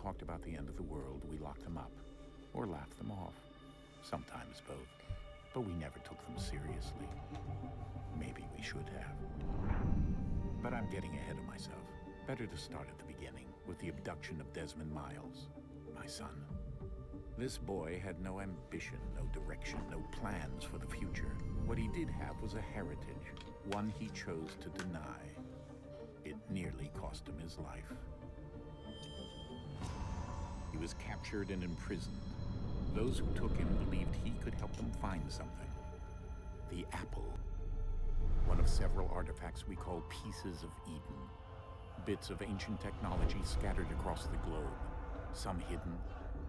talked about the end of the world, we locked them up. Or laughed them off. Sometimes both. But we never took them seriously. Maybe we should have. But I'm getting ahead of myself. Better to start at the beginning, with the abduction of Desmond Miles, my son. This boy had no ambition, no direction, no plans for the future. What he did have was a heritage, one he chose to deny. It nearly cost him his life. He was captured and imprisoned. Those who took him believed he could help them find something. The apple. One of several artifacts we call Pieces of Eden. Bits of ancient technology scattered across the globe. Some hidden,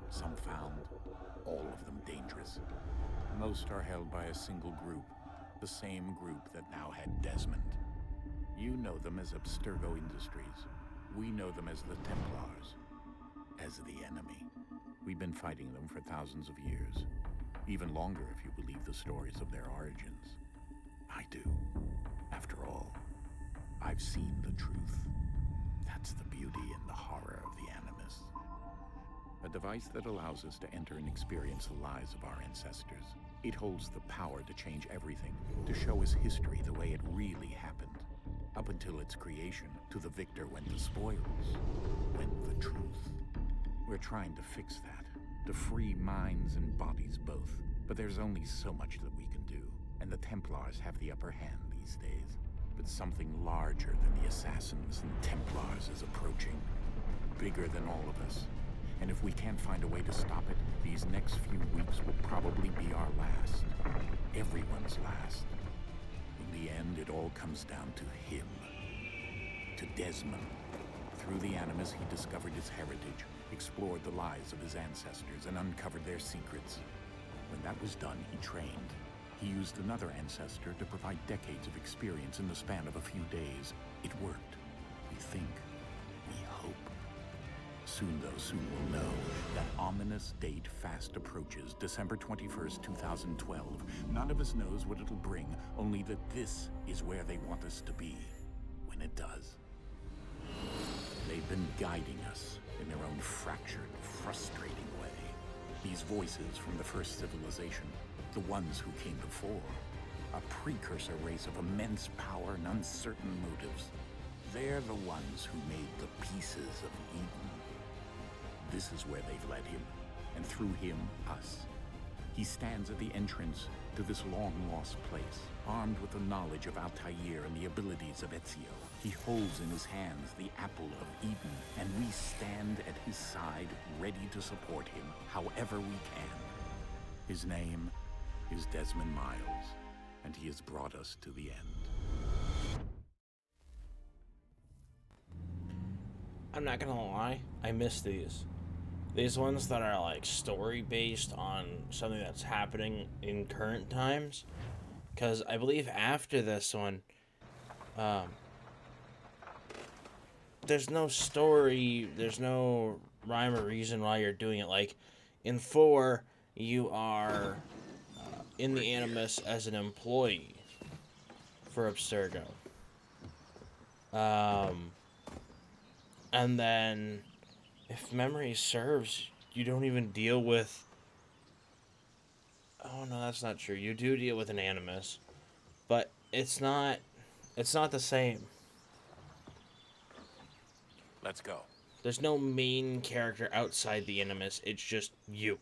some found, all of them dangerous. Most are held by a single group, the same group that now had Desmond. You know them as Abstergo Industries. We know them as the Templars, as the enemy. We've been fighting them for thousands of years, even longer if you believe the stories of their origins. I do. After all, I've seen the truth. That's the beauty and the horror of the Animus. A device that allows us to enter and experience the lives of our ancestors. It holds the power to change everything, to show us history the way it really happened. Up until its creation, to the victor went the spoils, went the truth. We're trying to fix that, to free minds and bodies both. But there's only so much that we can do, and the Templars have the upper hand these days. But something larger than the Assassins and Templars is approaching, bigger than all of us. And if we can't find a way to stop it, these next few weeks will probably be our last. Everyone's last. In the end, it all comes down to him. To Desmond. Through the Animus, he discovered his heritage, explored the lives of his ancestors, and uncovered their secrets. When that was done, he trained. He used another ancestor to provide decades of experience in the span of a few days. It worked. We think. We hope. Soon we'll know. That ominous date fast approaches, December 21st, 2012. None of us knows what it'll bring, only that this is where they want us to be, when it does. They've been guiding us in their own fractured, frustrating way. These voices from the first civilization, the ones who came before, a precursor race of immense power and uncertain motives. They're the ones who made the Pieces of Eden. This is where they've led him, and through him, us. He stands at the entrance to this long-lost place, armed with the knowledge of Altair and the abilities of Ezio. He holds in his hands the Apple of Eden, and we stand at his side, ready to support him however we can. His name is Desmond Miles, and he has brought us to the end. I'm not gonna lie, I miss these. These ones that are like story based on something that's happening in current times. Because I believe after this one, there's no story, there's no rhyme or reason why you're doing it. Like in 4, you are in the Animus as an employee for Abstergo. And then, if memory serves, you don't even deal with... Oh, no, that's not true. You do deal with an Animus, but it's not the same. Let's go. There's no main character outside the Animus. It's just you.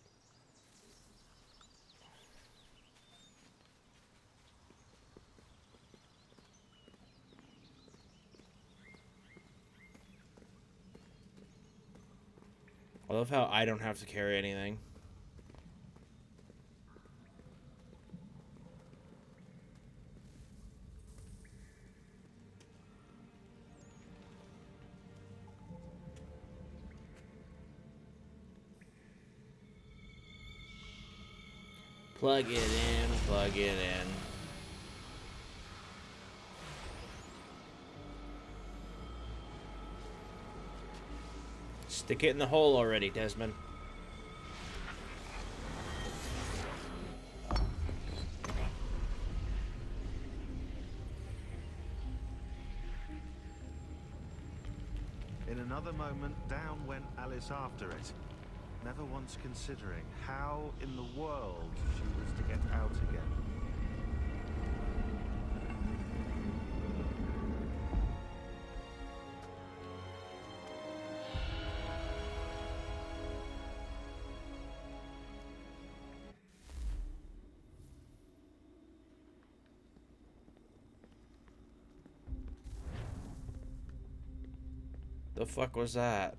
I love how I don't have to carry anything. Plug it in, plug it in. Stick it in the hole already, Desmond. In another moment, down went Alice after it, never once considering how in the world she was to get out again. The fuck was that?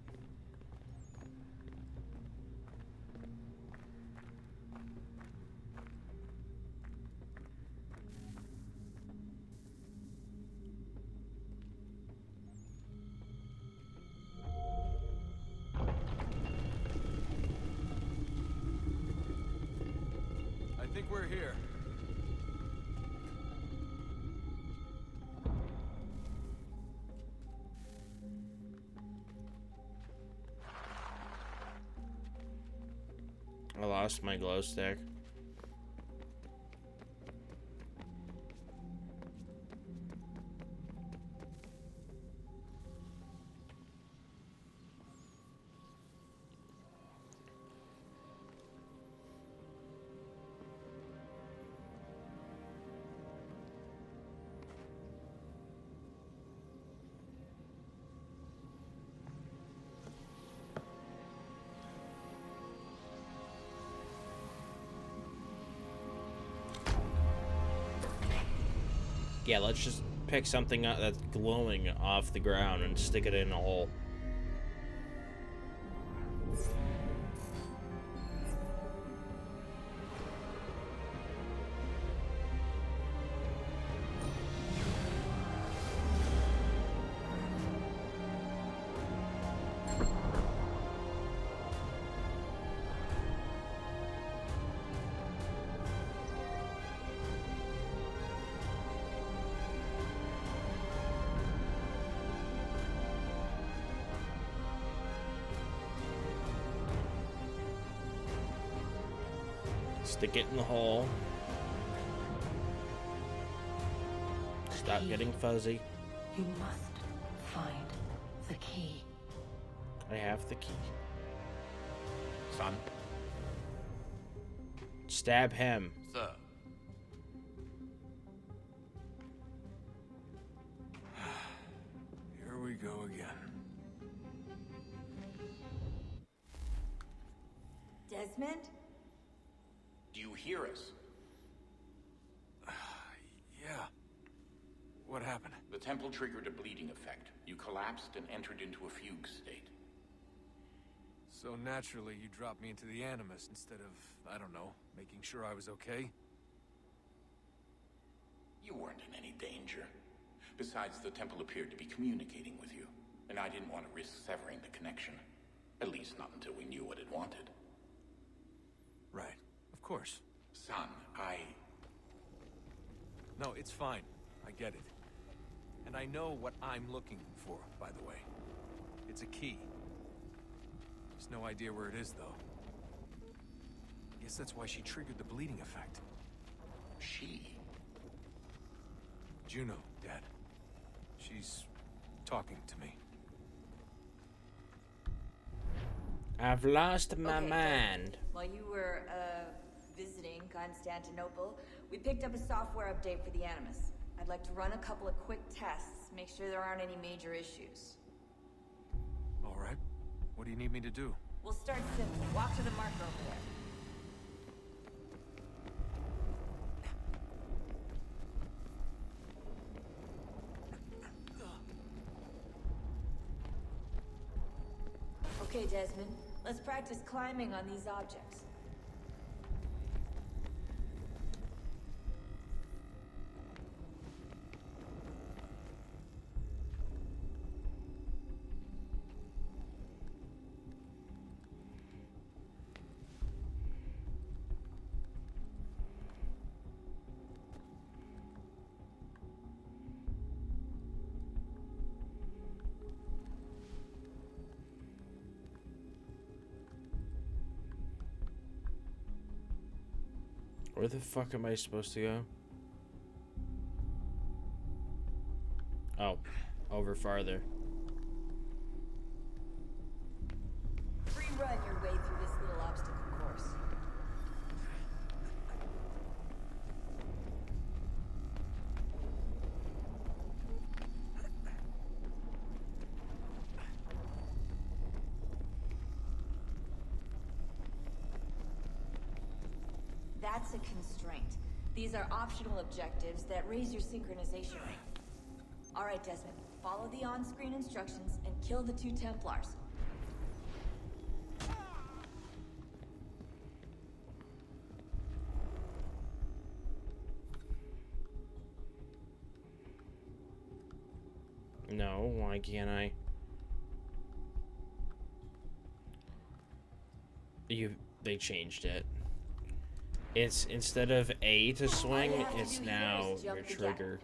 I think we're here. I lost my glow stick. Yeah, let's just pick something up that's glowing off the ground and stick it in a hole. Stick it in the hole. Stop getting fuzzy. You must find the key. I have the key. Son, Stab him. Sir. Here we go again. Desmond? do you hear us? Yeah. What happened? The temple triggered a bleeding effect. You collapsed and entered into a fugue state. So naturally, you dropped me into the Animus instead of, I don't know, making sure I was okay? You weren't in any danger. Besides, the temple appeared to be communicating with you, and I didn't want to risk severing the connection. At least not until we knew what it wanted. Right. Of course. Son, No, it's fine. I get it. And I know what I'm looking for, by the way. It's a key. Just no idea where it is, though. Guess that's why she triggered the bleeding effect. She? Juno, Dad. She's talking to me. I've lost my Okay, mind. While you were, visiting Constantinople, we picked up a software update for the Animus. I'd like to run a couple of quick tests, make sure there aren't any major issues. All right. What do you need me to do? We'll start simple. Walk to the marker over there. Okay, Desmond. Let's practice climbing on these objects. Where the fuck am I supposed to go? Oh, over farther. run your way through this little obstacle course. That's a constraint. These are optional objectives that raise your synchronization rate. Alright, Desmond. Follow the on-screen instructions and kill the 2 Templars. No, why can't I? They changed it. It's instead of A to swing, it's now your trigger.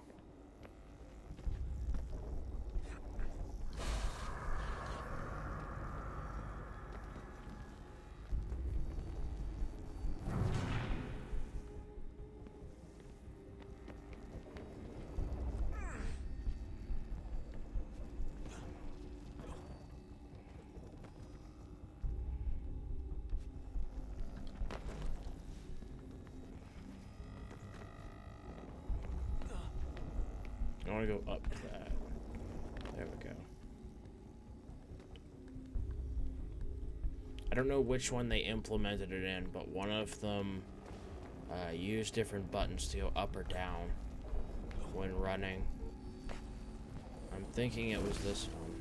I want to go up to that. There we go. I don't know which one they implemented it in, but one of them used different buttons to go up or down when running. I'm thinking it was this one.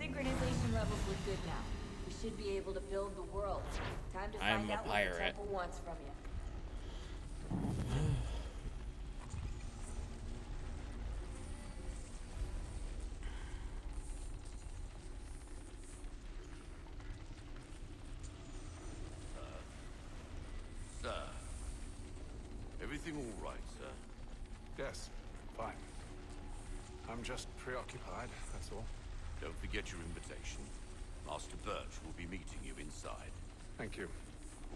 Synchronization levels look good now. We should be able to build the world. Time to find out what the temple wants from you. Everything all right, sir? Yes, fine. I'm just preoccupied, that's all. Don't forget your invitation. Master Birch will be meeting you inside. Thank you.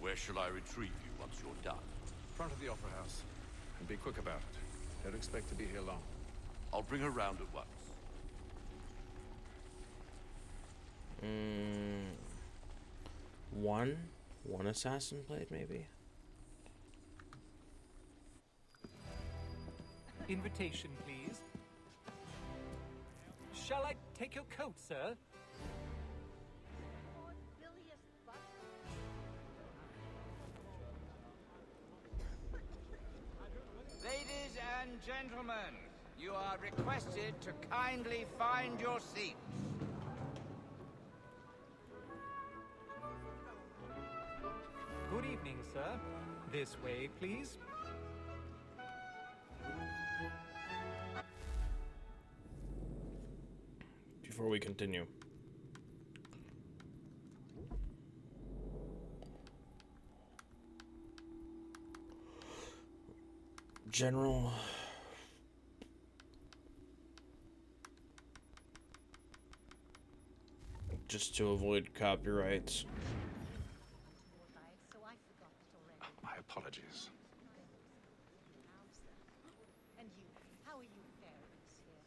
Where shall I retrieve you once you're done? Front of the Opera House. And be quick about it. Don't expect to be here long. I'll bring her round at once. One assassin blade, maybe? Invitation, please. Shall I take your coat, sir? Ladies and gentlemen, you are requested to kindly find your seats. Good evening, sir. This way, please. Before we continue. General. Just to avoid copyrights. My apologies. And you, how are you faring here?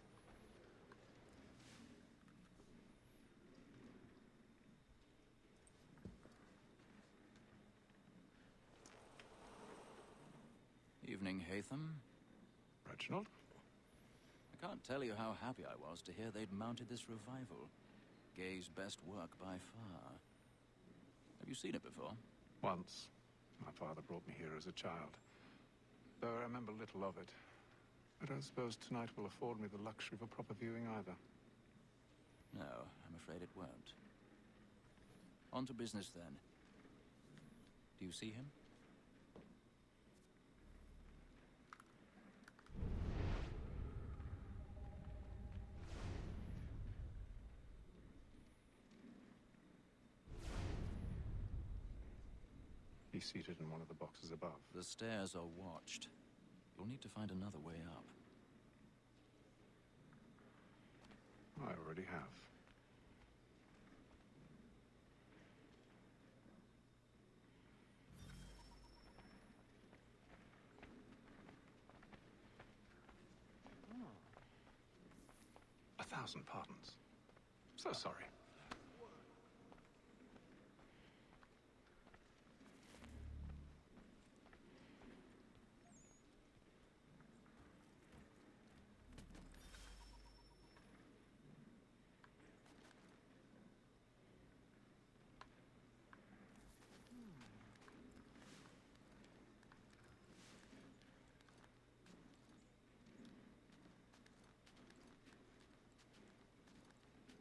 Evening, Hatham. Reginald? I can't tell you how happy I was to hear they'd mounted this revival. Gay's best work by far. Have you seen it before? Once. My father brought me here as a child. Though I remember little of it. I don't suppose tonight will afford me the luxury of a proper viewing either. No, I'm afraid it won't. On to business, then. Do you see him? He's seated in one of the boxes above. The stairs are watched. You'll need to find another way up. I already have. Oh. 1,000 pardons. So sorry.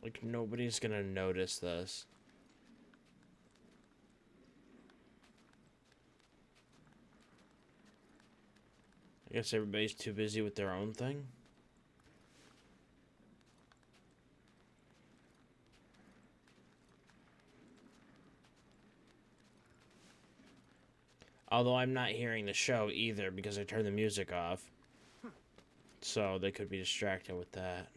Like, nobody's gonna notice this. I guess everybody's too busy with their own thing. Although I'm not hearing the show either because I turned the music off. So they could be distracted with that.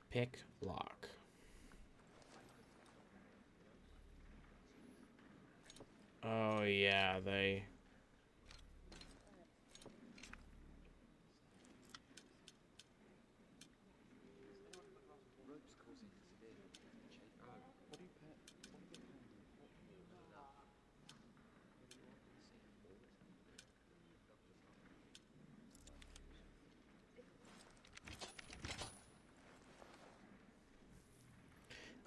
Pick lock. Oh yeah, they...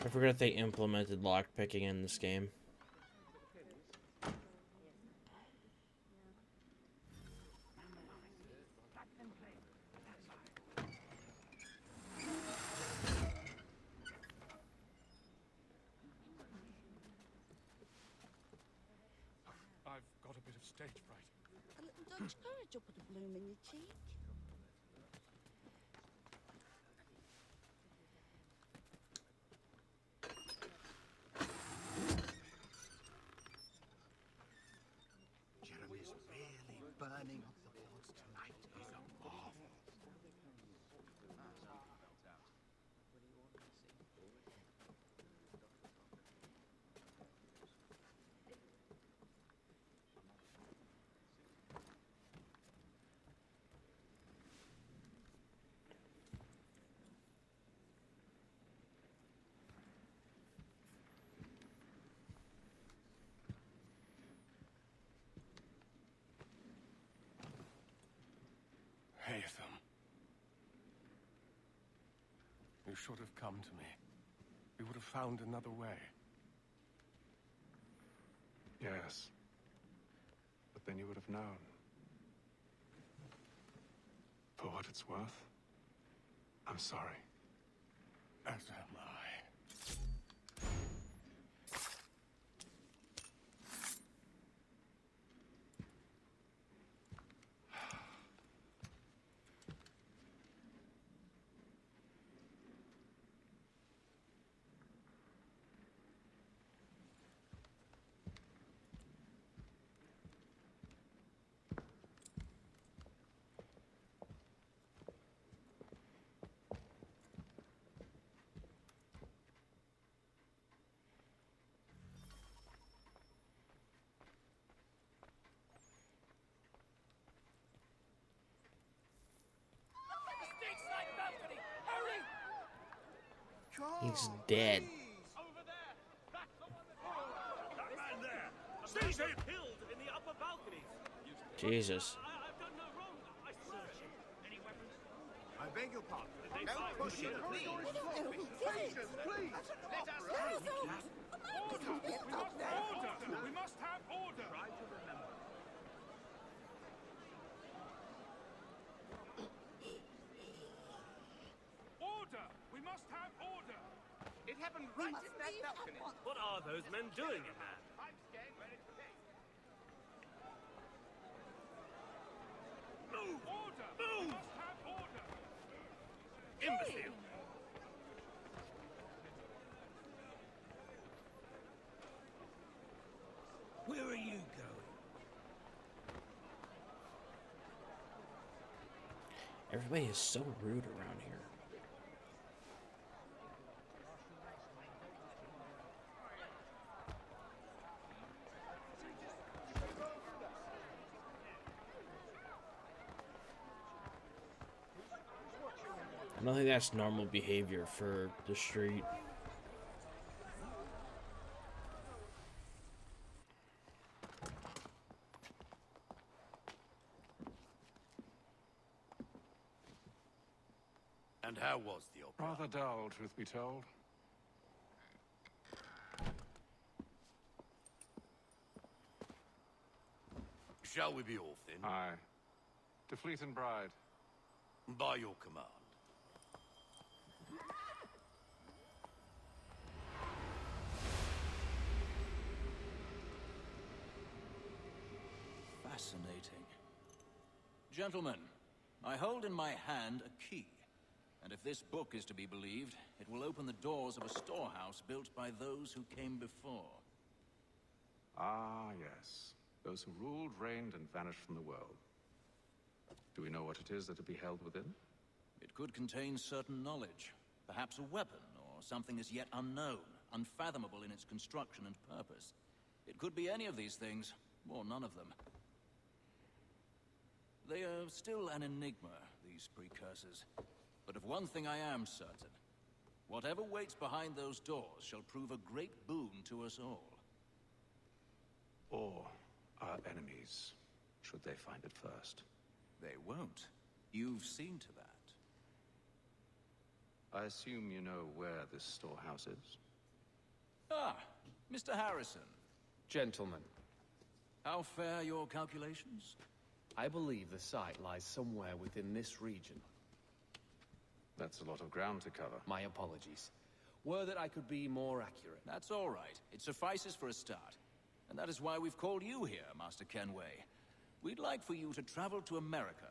I forgot they implemented lockpicking in this game. I've got a bit of stage fright. A little Dutch courage will put a bloom in your cheek. Jeremy's really burning up the plots tonight. He's a marvel. Haytham. You should have come to me. We would have found another way. Yes. But then you would have known. For what it's worth, I'm sorry. As am I. He's dead. Jesus. I beg your pardon. Don't push it, please. Patience, please. Let us Order! We must have order! try to remember. Order! We must have order! It happened right in that balcony. What are those men doing in there? I'm scared where it's been. Move! Order! We must have order! Imbecile! Where are you going? Everybody is so rude around here. I don't think that's normal behavior for the street. And how was the opera? Rather dull, truth be told. Shall we be off then? Aye. To Fleet and Bride. By your command. Fascinating. Gentlemen, I hold in my hand a key. And if this book is to be believed, it will open the doors of a storehouse built by those who came before. Ah, yes. Those who ruled, reigned, and vanished from the world. Do we know what it is that will be held within? It could contain certain knowledge. Perhaps a weapon, or something as yet unknown, unfathomable in its construction and purpose. It could be any of these things, or none of them. They are still an enigma, these precursors. But of one thing I am certain. Whatever waits behind those doors shall prove a great boon to us all. Or our enemies, should they find it first. They won't. You've seen to that. I assume you know where this storehouse is? Ah, Mr. Harrison. Gentlemen. How fare your calculations? I believe the site lies somewhere within this region. That's a lot of ground to cover. My apologies. Were that I could be more accurate. That's all right. It suffices for a start. And that is why we've called you here, Master Kenway. We'd like for you to travel to America,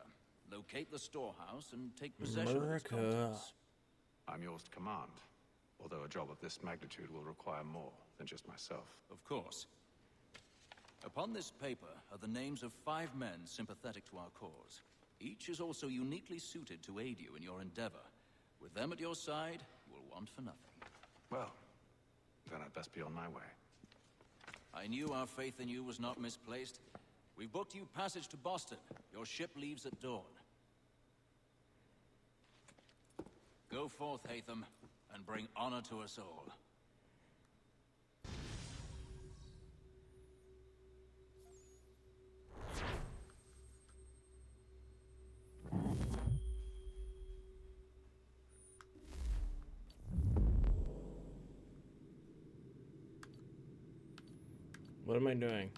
locate the storehouse, and take possession of its contents. I'm yours to command, although a job of this magnitude will require more than just myself. Of course. Upon this paper are the names of 5 men sympathetic to our cause. Each is also uniquely suited to aid you in your endeavor. With them at your side, you will want for nothing. Well, then I'd best be on my way. I knew our faith in you was not misplaced. We've booked you passage to Boston. Your ship leaves at dawn. Go forth, Hatham, and bring honor to us all. What am I doing?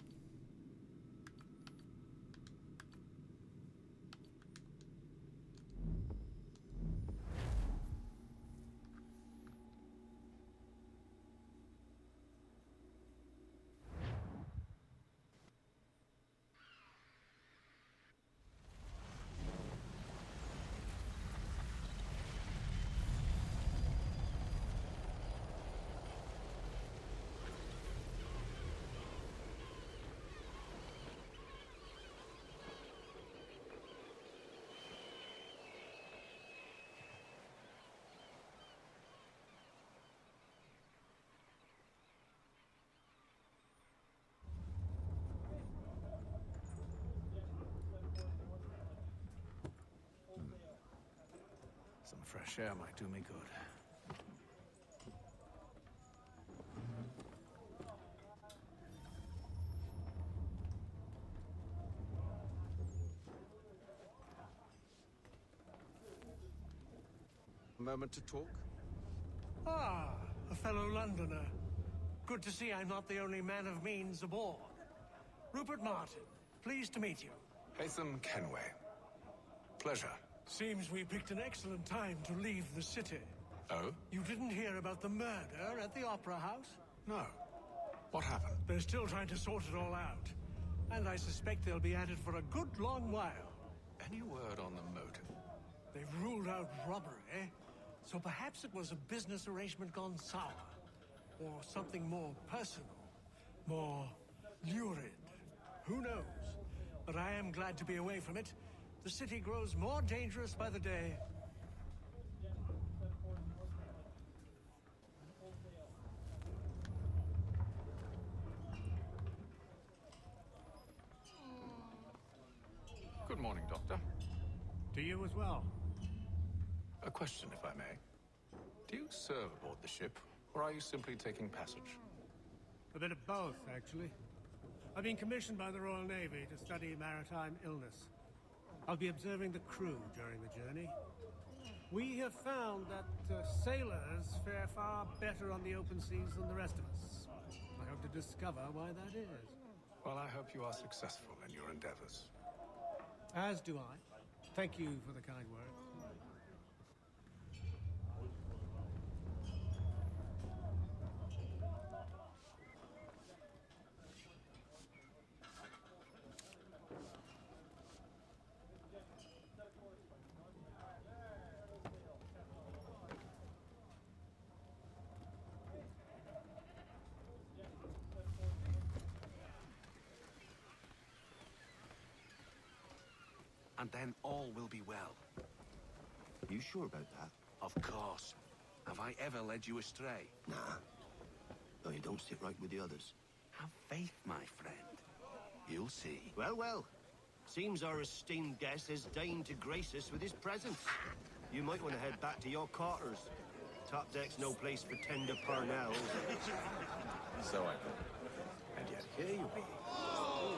Some fresh air might do me good. A moment to talk? Ah, a fellow Londoner. Good to see I'm not the only man of means aboard. Rupert Martin, pleased to meet you. Hatham Kenway. Pleasure. Seems we picked an excellent time to leave the city. Oh? You didn't hear about the murder at the Opera House? No. What happened? They're still trying to sort it all out. And I suspect they'll be at it for a good long while. Any word on the motive? They've ruled out robbery, so perhaps it was a business arrangement gone sour. Or something more personal, more lurid. Who knows? But I am glad to be away from it. The city grows more dangerous by the day. Good morning, Doctor. To you as well. A question, if I may. Do you serve aboard the ship, or are you simply taking passage? A bit of both, actually. I've been commissioned by the Royal Navy to study maritime illness. I'll be observing the crew during the journey. We have found that sailors fare far better on the open seas than the rest of us. I hope to discover why that is. Well, I hope you are successful in your endeavors. As do I. Thank you for the kind words. And then all will be well. You sure about that? Of course. Have I ever led you astray? Nah. No, you don't sit right with the others. Have faith, my friend. You'll see. Well, well. Seems our esteemed guest has deigned to grace us with his presence. You might want to head back to your quarters. Top deck's no place for tender parnells. So I thought. And yet here you are.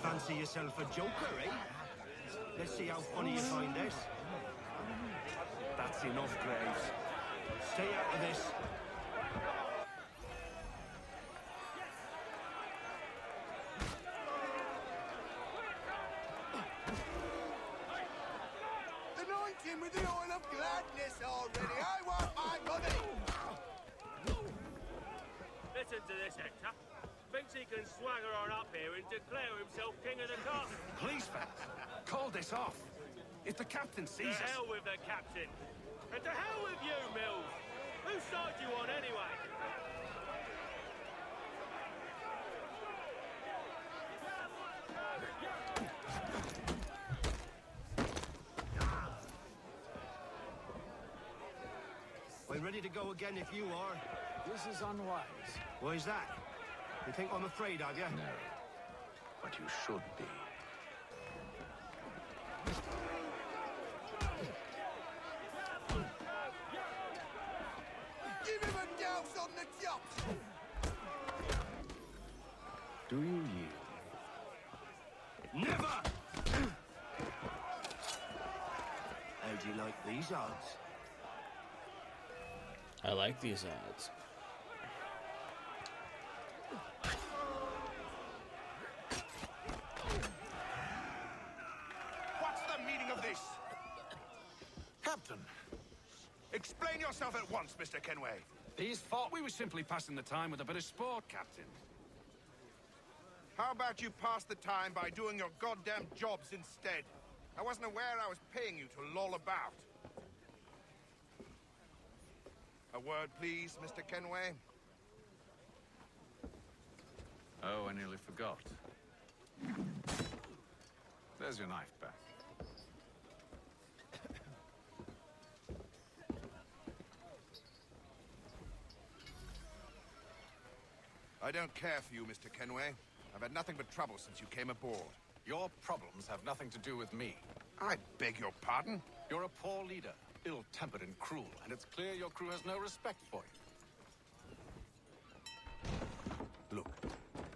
Fancy yourself a joker, eh? Let's see how funny you find this. That's enough, Graves. Stay out of this. Anoint him with the oil of gladness already. I want my money. Listen to this, Hector. Thinks he can swagger on up here and declare himself king of the castle. Please, fellas, call this off. If the captain sees To us... hell with the captain. And to hell with you, Mills. Whose side you on, anyway? We're ready to go again if you are. This is unwise. Why is that? You think I'm afraid of you? No. But you should be. Give him a douse on the chops! Do you yield? Never! How do you like these odds? I like these odds. What's the meaning of this? Captain! Explain yourself at once, Mr. Kenway. These thought we were simply passing the time with a bit of sport, Captain. How about you pass the time by doing your goddamn jobs instead? I wasn't aware I was paying you to loll about. A word, please, Mr. Kenway. Oh, I nearly forgot. There's your knife back. I don't care for you, Mr. Kenway. I've had nothing but trouble since you came aboard. Your problems have nothing to do with me. I beg your pardon? You're a poor leader, ill-tempered and cruel, and it's clear your crew has no respect for you. Look,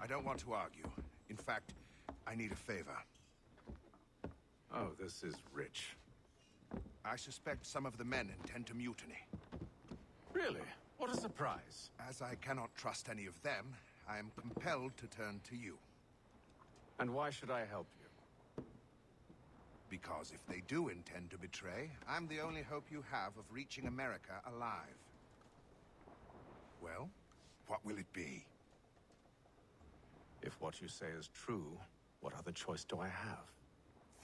I don't want to argue. In fact, I need a favor. Oh, this is rich. I suspect some of the men intend to mutiny. Really? What a surprise. As I cannot trust any of them, I am compelled to turn to you. And why should I help you? Because if they do intend to betray, I'm the only hope you have of reaching America alive. Well, what will it be? If what you say is true, what other choice do I have?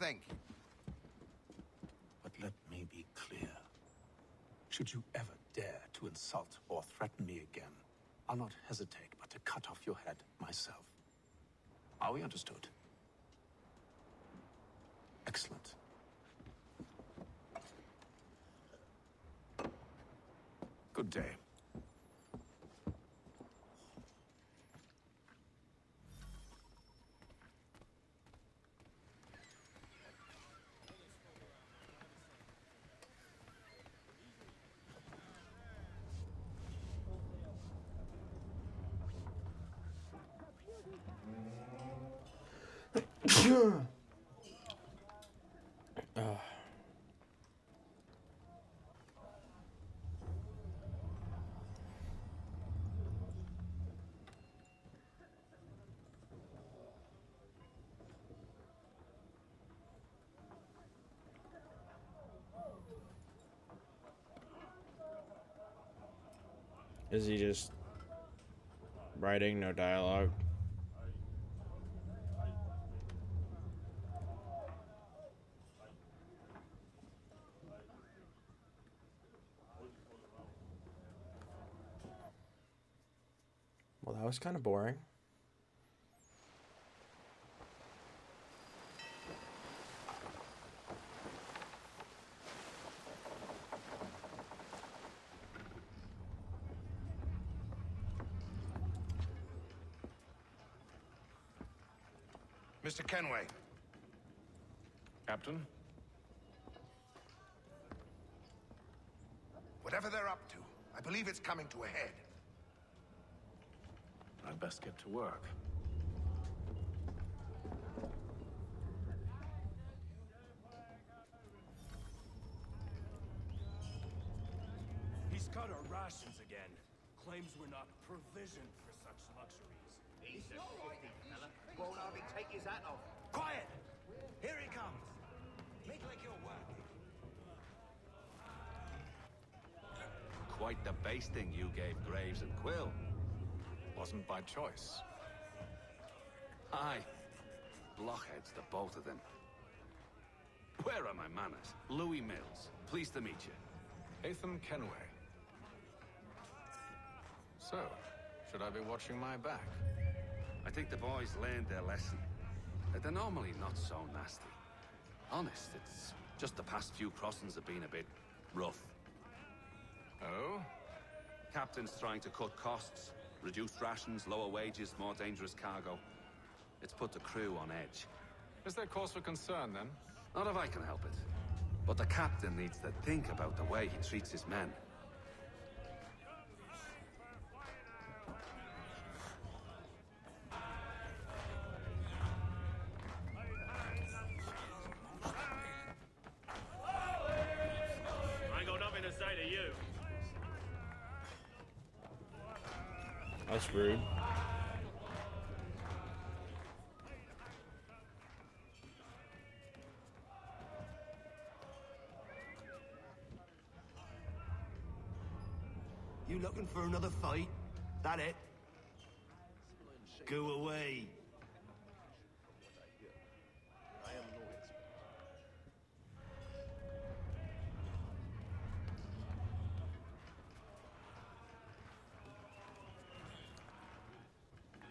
Thank you. But let me be clear. Should you ever dare to insult or threaten me again, I'll not hesitate but to cut off your head myself. Are we understood? Excellent. Good day. Is he just writing, no dialogue? Well, that was kind of boring. Mr. Kenway. Captain? Whatever they're up to, I believe it's coming to a head. I'd best get to work. He's cut our rations again. Claims we're not provisioned for such luxuries. He's not right, fella. Won't hardly take his hat off. Quiet! Here he comes. Make like you're working. Quite the basting you gave Graves and Quill. Wasn't by choice. Aye. Blockheads, the both of them. Where are my manners? Louis Mills. Pleased to meet you. Hatham Kenway. So, should I be watching my back? I think the boys learned their lesson. They're normally not so nasty. Honest, it's just the past few crossings have been a bit rough. Oh? Captain's trying to cut costs. Reduced rations, lower wages, more dangerous cargo. It's put the crew on edge. Is there cause for concern, then? Not if I can help it. But the captain needs to think about the way he treats his men. I ain't got nothing to say to you. That's rude. You looking for another fight? That it? Go away.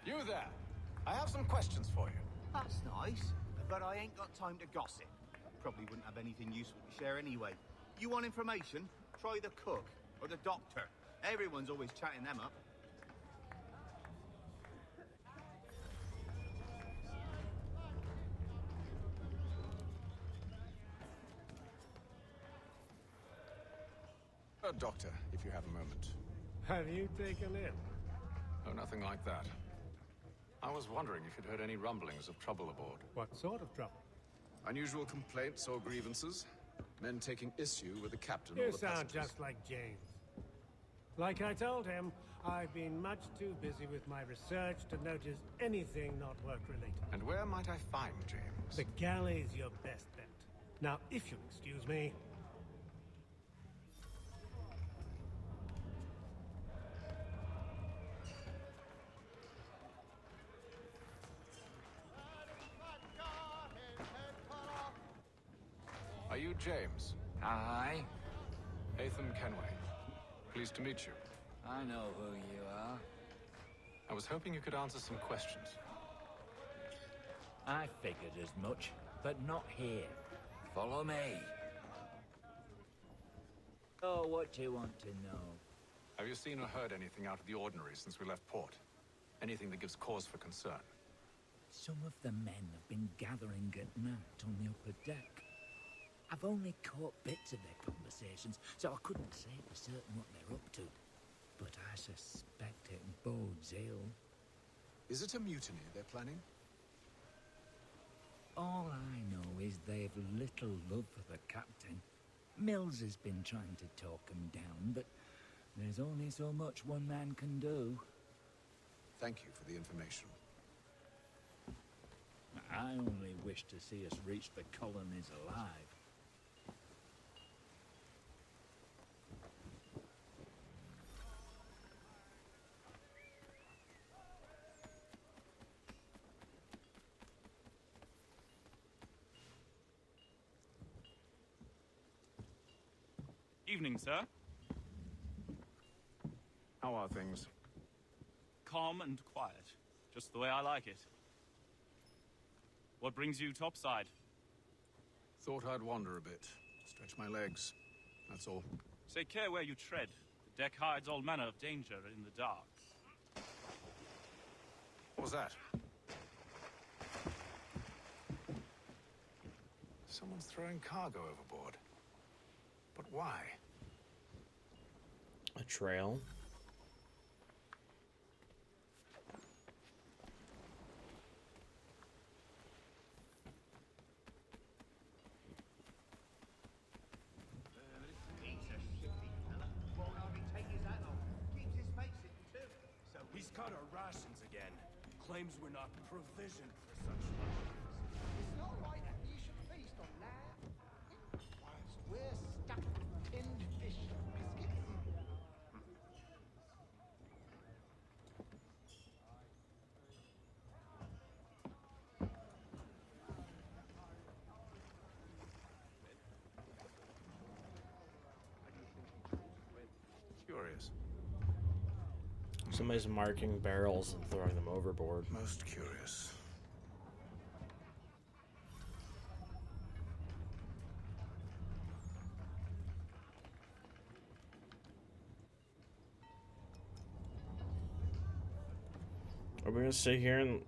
You there. I have some questions for you. That's nice, but I ain't got time to gossip. Probably wouldn't have anything useful to share anyway. You want information? Try the cook or the doctor. Everyone's always chatting them up. Doctor, if you have a moment. Have you taken in? Oh, nothing like that. I was wondering if you'd heard any rumblings of trouble aboard. What sort of trouble? Unusual complaints or grievances? Men taking issue with the captain or You the sound passengers? just like James. Like I told him, I've been much too busy with my research to notice anything not work-related. And where might I find James? The galley's your best bet. Now, if you'll excuse me... Are you James? Aye. Hatham Kenway. Pleased to meet you. I know who you are. I was hoping you could answer some questions. I figured as much, but not here. Follow me. Oh, what do you want to know? Have you seen or heard anything out of the ordinary since we left port? Anything that gives cause for concern? Some of the men have been gathering at night on the upper deck. I've only caught bits of their conversations, so I couldn't say for certain what they're up to. But I suspect it bodes ill. Is it a mutiny they're planning? All I know is they've little love for the captain. Mills has been trying to talk him down, but there's only so much one man can do. Thank you for the information. I only wish to see us reach the colonies alive. Evening, sir. How are things? Calm and quiet. Just the way I like it. What brings you topside? Thought I'd wander a bit. Stretch my legs. That's all. Take care where you tread. The deck hides all manner of danger in the dark. What was that? Someone's throwing cargo overboard. But why? A trail. He's cut our rations again. Claims we're not provisioned for such luxuries. It's not right that you should feast on that. Whilst we're stuck with tinned fish and biscuits. Curious. Somebody's marking barrels and throwing them overboard. Most curious. Are we gonna sit here and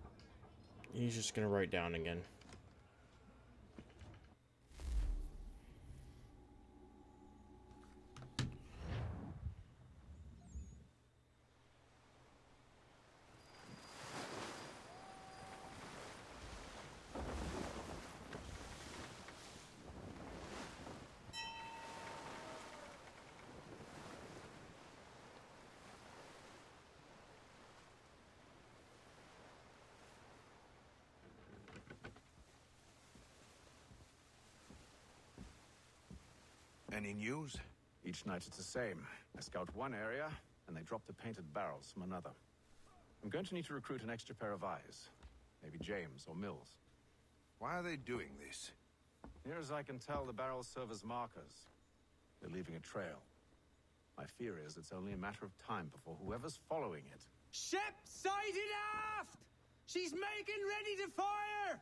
he's just gonna write down again? Any news? Each night it's the same. I scout one area, and they drop the painted barrels from another. I'm going to need to recruit an extra pair of eyes. Maybe James or Mills. Why are they doing this? Near as I can tell, the barrels serve as markers. They're leaving a trail. My fear is it's only a matter of time before whoever's following it. Ship sighted aft! She's making ready to fire!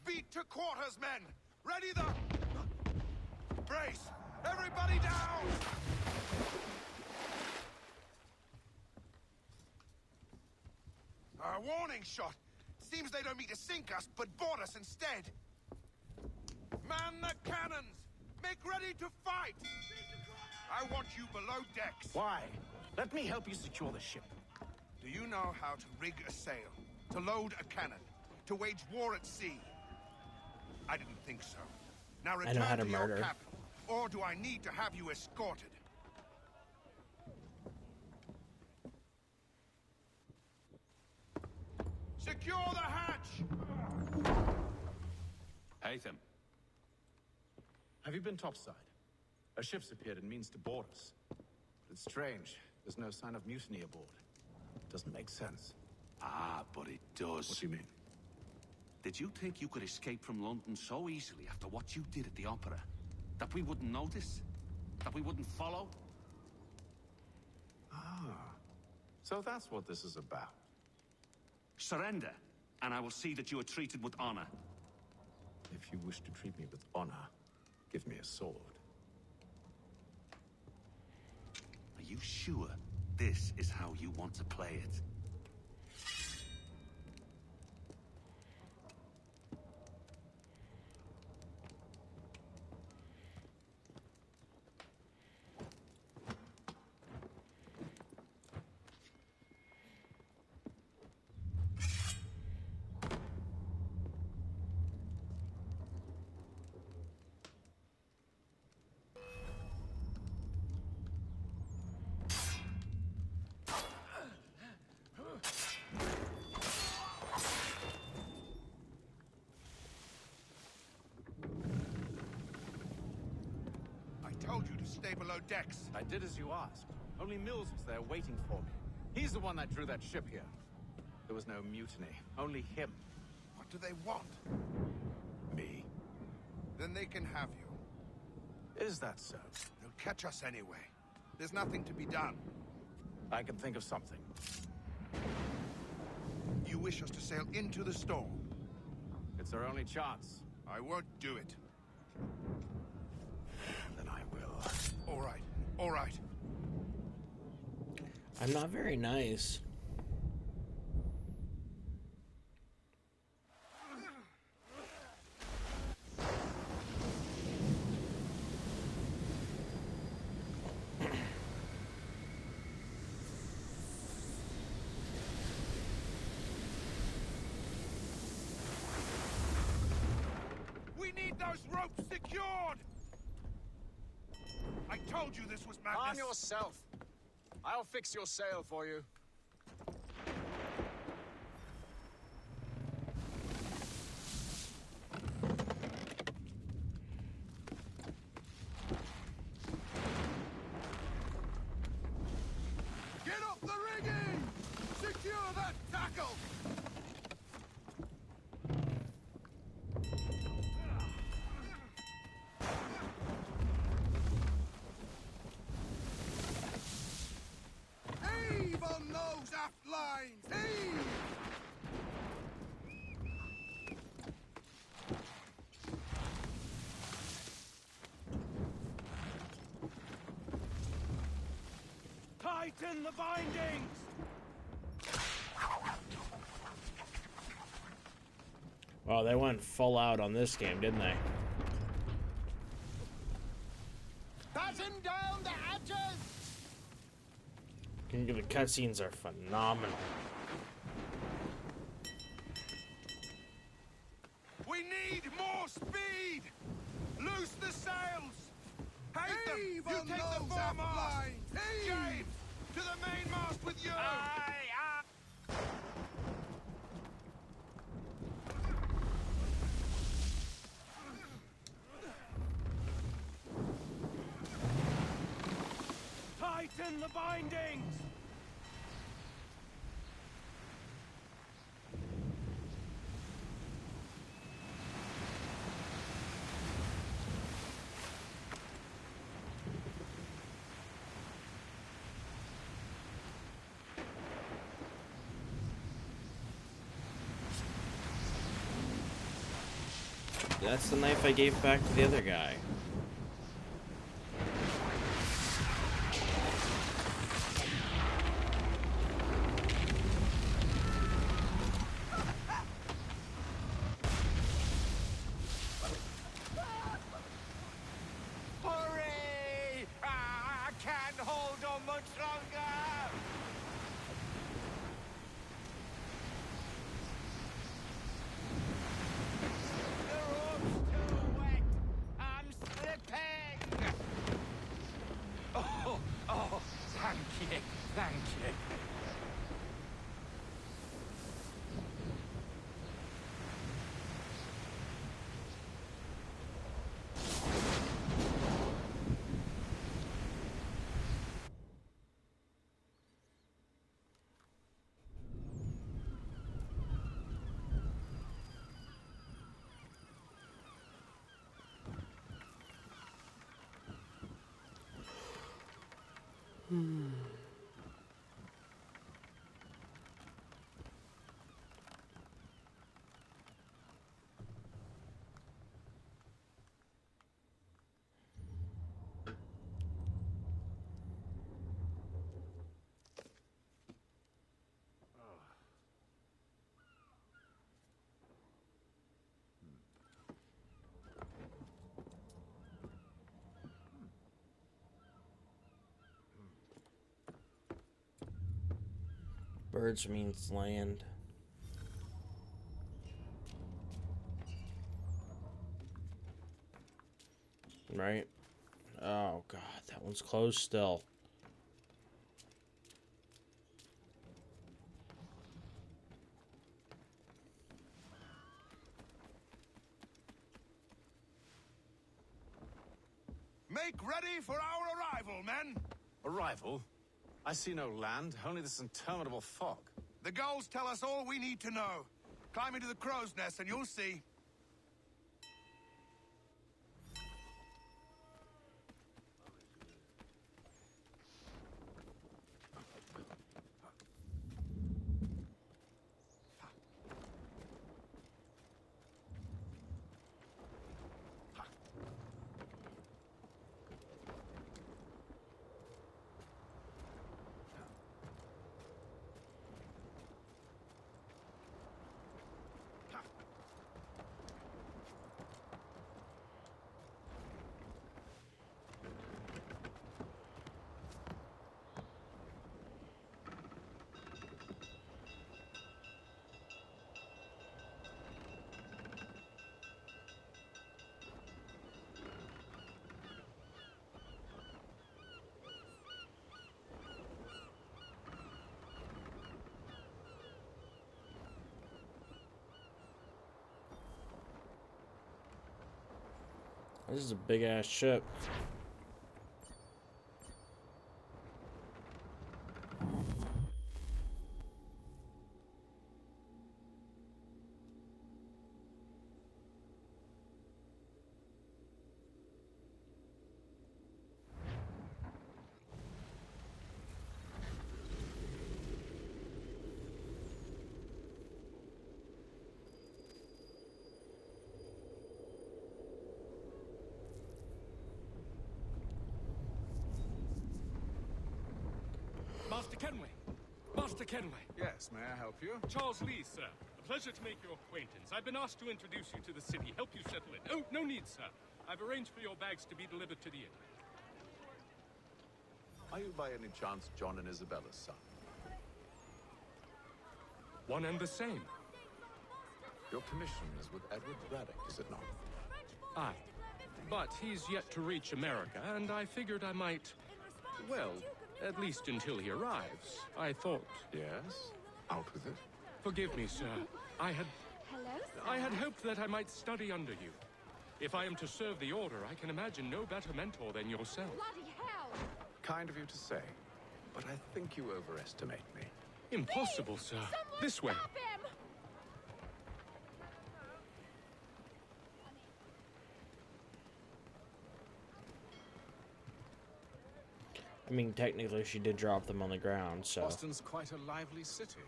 Beat to quarters, men! Ready the... Brace! Everybody down! A warning shot! Seems they don't mean to sink us, but board us instead. Man the cannons! Make ready to fight! I want you below decks. Why? Let me help you secure the ship. Do you know how to rig a sail? To load a cannon? To wage war at sea? I didn't think so. Now I know how return to to your murder. captain, or do I need to have you escorted? Secure the hatch! Haytham. Have you been topside? A ship's appeared and means to board us. But it's strange. There's no sign of mutiny aboard. Doesn't make sense. Ah, but it does. What do you mean? Did you think you could escape from London so easily after what you did at the Opera? That we wouldn't notice? That we wouldn't follow? Ah. So that's what this is about. Surrender, and I will see that you are treated with honor. If you wish to treat me with honor, give me a sword. Are you sure this is how you want to play it? I told you to stay below decks. I did as you asked. Only Mills was there waiting for me. He's the one that drew that ship here. There was no mutiny, only him. What do they want? Me. Then they can have you. Is that so? The catch us anyway. There's nothing to be done. I can think of something. You wish us to sail into the storm? It's our only chance. I won't do it. Then I will. All right, all right. I'm not very nice. We need those ropes secured! I told you this was madness. Calm yourself. I'll fix your sail for you. Get up the rigging! Secure that tackle! Heave on those aft lines! Heave! Tighten the bindings! Wow, they went full out on this game, didn't they? Batten down the hatches! The cutscenes are phenomenal. We need more speed! Loose the sails! Heave them! You take the foremast! James! To the mainmast with you! Tighten the bindings! That's the knife I gave back to the other guy. Hurry! I can't hold on much longer! The rope's too wet! I'm slipping! Oh, thank you, thank you. Birds means land. Right? Oh god, that one's closed still. Make ready for our arrival, men! Arrival? I see no land, only this interminable fog. The gulls tell us all we need to know. Climb into the crow's nest and you'll see. This is a big ass ship. Master Kenway! Master Kenway! Yes, may I help you? Charles Lee, sir. A pleasure to make your acquaintance. I've been asked to introduce you to the city, help you settle in. Oh, no need, sir. I've arranged for your bags to be delivered to the inn. Are you by any chance John and Isabella's son? One and the same. Your commission is with Edward Braddock, is it not? Aye. But he's yet to reach America, and I figured I might... Well, at least until he arrives. I thought... Yes? Out with it. Forgive me, sir. I had hoped that I might study under you. If I am to serve the Order, I can imagine no better mentor than yourself. Bloody hell! Kind of you to say, but I think you overestimate me. Impossible, sir. This way. Stop him! I mean, technically, she did drop them on the ground, so... Boston's quite a lively city.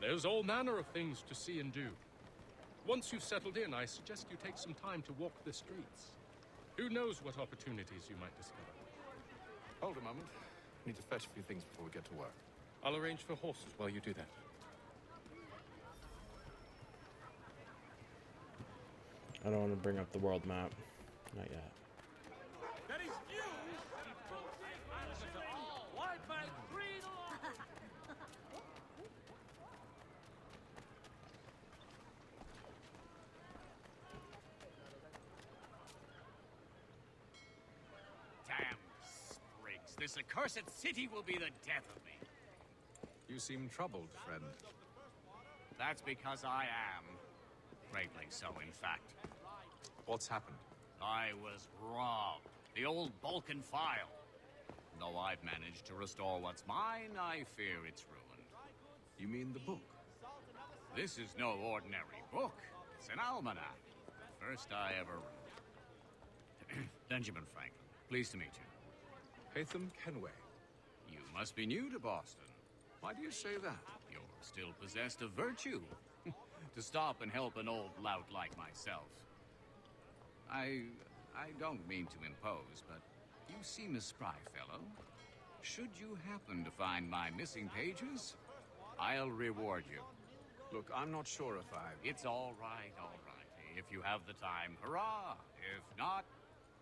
There's all manner of things to see and do. Once you've settled in, I suggest you take some time to walk the streets. Who knows what opportunities you might discover. Hold a moment. Need to fetch a few things before we get to work. I'll arrange for horses while you do that. I don't want to bring up the world map. Not yet. That is you! Wipe my green Damn sprigs. This accursed city will be the death of me. You seem troubled, friend. That's because I am. Greatly so, in fact. What's happened? I was robbed. The old Balkan file. Though I've managed to restore what's mine, I fear it's ruined. You mean the book? This is no ordinary book. It's an almanac. The first I ever wrote. Benjamin Franklin, pleased to meet you. Hatham Kenway. You must be new to Boston. Why do you say that? You're still possessed of virtue. To stop and help an old lout like myself. I don't mean to impose, but you seem a spry fellow. Should you happen to find my missing pages, I'll reward you. Look, I'm not sure if I... It's all right, all right. If you have the time, hurrah! If not,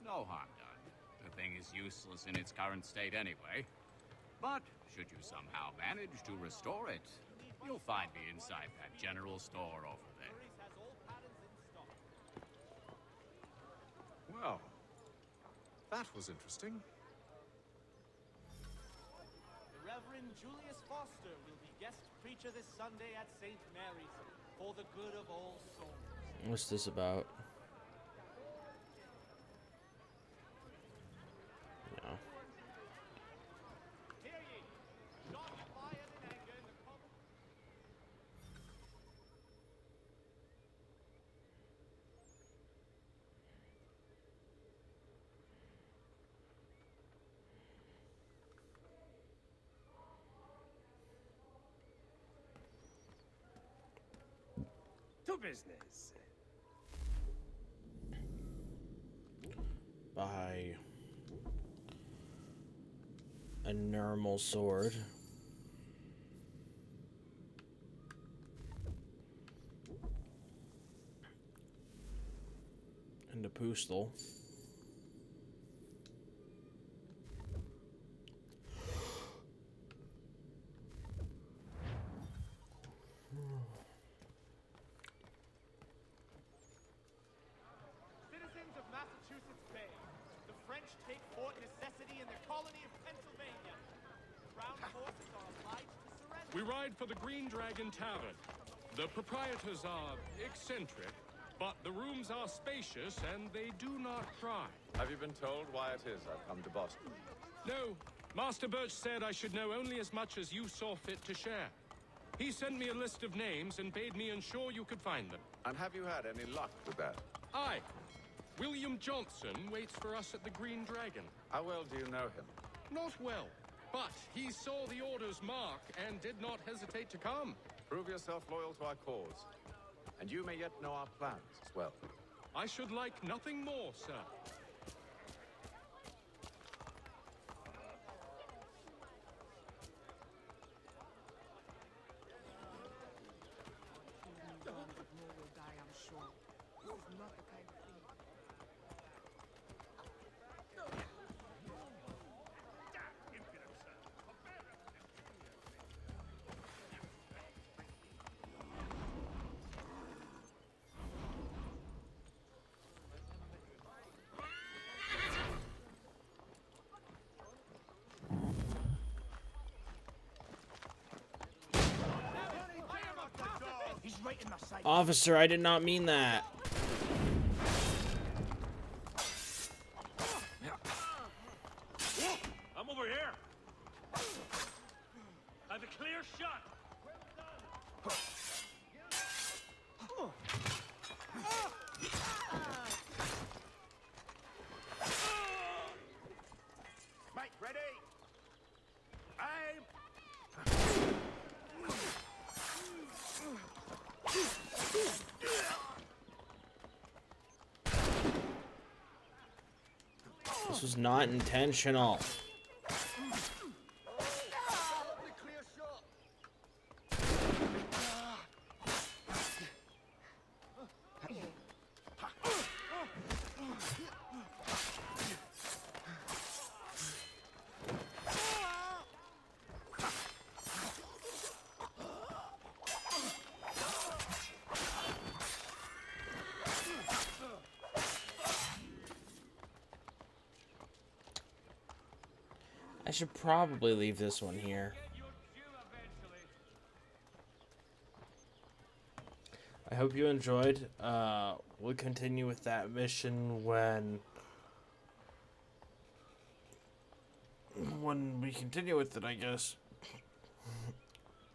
no harm done. The thing is useless in its current state anyway. But should you somehow manage to restore it, you'll find me inside that general store over there. Well, that was interesting. The Reverend Julius Foster will be guest preacher this Sunday at St. Mary's for the good of all souls. What's this about? No. Hear ye! Shots fired in anger in the common... To business. By a normal sword. And a pistol. Citizens of Massachusetts Bay, the French take Fort Necessity in the colony of Pennsylvania. Crown forces are obliged to surrender. We ride for the Green Dragon Tavern. The proprietors are eccentric, But the rooms are spacious and they do not cry. Have you been told why it is I've come to Boston? No. Master Birch said I should know only as much as you saw fit to share. He sent me a list of names and bade me ensure you could find them. And have you had any luck with that? Aye. William Johnson waits for us at the Green Dragon. How well do you know him? Not well, but he saw the order's mark and did not hesitate to come. Prove yourself loyal to our cause. And you may yet know our plans as well. I should like nothing more, sir. He's right in my sight. Officer, I did not mean that. I'm over here. I have a clear shot. Mate, ready? Aim! This was not intentional. I should probably leave this one here. I hope you enjoyed. We'll continue with that mission when we continue with it, I guess.